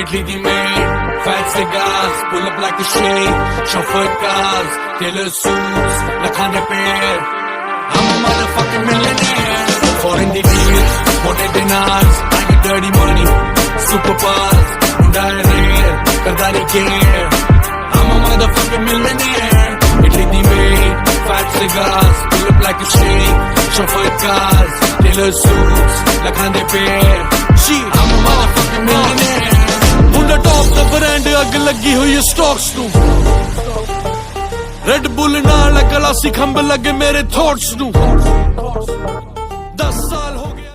Italy the main, fat cigars, pull up like a shade, chauffeur cars, tailor suits, lakhane pair. I'm a motherfucking millionaire. Foreign the deals, wanted dinars, I get dirty money, super bars, die rare, kardani care. I'm a motherfucking millionaire. Italy the main, fat cigars, pull up like a shade, chauffeur cars, tailor suits, lakhane pair. I'm a motherfucking millionaire. Top the brand अग लगी हुई stocks नू red bull नाल गलासी खंब लगे मेरे thoughts नू 10 साल हो गए